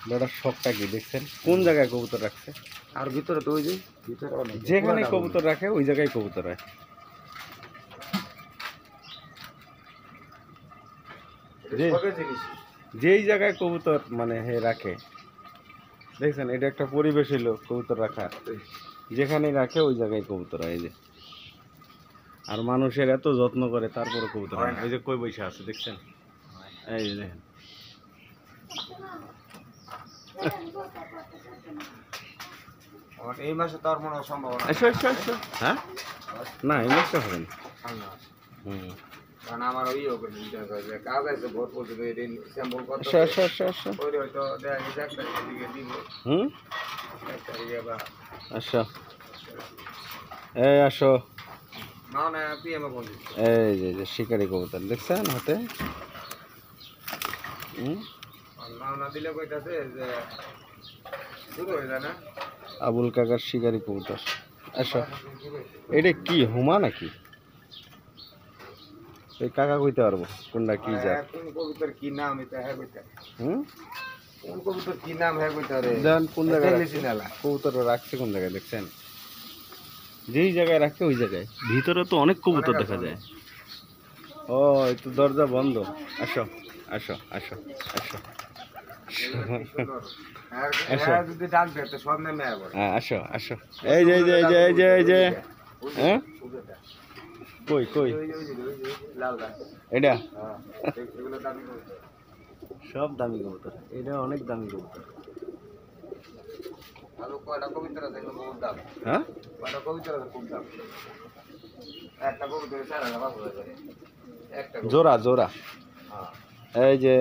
Better শখটা কি দেখছেন? কোন জায়গায় কবুতর রাখছে? আর ভিতরে তো ওই যে ভিতরে অনেক যেখানে কবুতর রাখে ওই জায়গায় কবুতর রাখে। যেই জায়গায় কবুতর মানে হে রাখে, দেখছেন এটা একটা পরিবেশ হলো কবুতর রাখা। যেখানে রাখে ওই জায়গায় কবুতর হয়। এই যে আর মানুষের এত যত্ন করে তারপরে কবুতর হয় না। ওই যে কই বৈশা আছে দেখছেন? এই যে দেখেন। এই মাসে তো আর মনে হয় সম্ভাবনা হ্যাঁ না এই মাসটা হবে না। হুম কারণ আমার ওইও কাজ আছে ভোট পর্যন্ত স্যাম্পল কত ওই হয়তো দেখা গেছে 1 তারিখের দিকে দিব। 1 তারিখে বা আচ্ছা এই আসো। না না পিএমএ বলি এই যে শিকারি কবুতর দেখছেন হাতে। না না দিলে কইতাছে যে শুরু হয়ে যায় না আবুল কাকার শিকারি কবুতর। আসো এটা কি হুমা নাকি? এই কাকা কইতে পারবো কোনটা কি জাত? কোন কবুতর কি নাম এটা হ্যাঁ কইতা কোন কবুতর কি নাম হ্যাঁ কইতা রে জান কোন জায়গায় কবুতর রাখছে কোন জায়গায় দেখছেন? যেই জায়গায় রাখে ওই জায়গায়। ভিতরে তো অনেক কবুতর দেখা যায়। ও একটু দরজা বন্ধ। আসো আসো আসো আসো যদি ডাক দেয় তো সব নামে আবার হ্যাঁ আসো আসো। এই যে এই যে এই যে এই যে এই যে হ্যাঁ কই কই এটা সব দামি কবুতর। এটা অনেক দামি কবুতর। কয়টা কবিতা আছে বহুত দাম। হ্যাঁ কয়টা কবিতা আছে খুব দাম। একটা কবিতা 4,500 টাকা। একটা জোড়া জোড়া। এই যে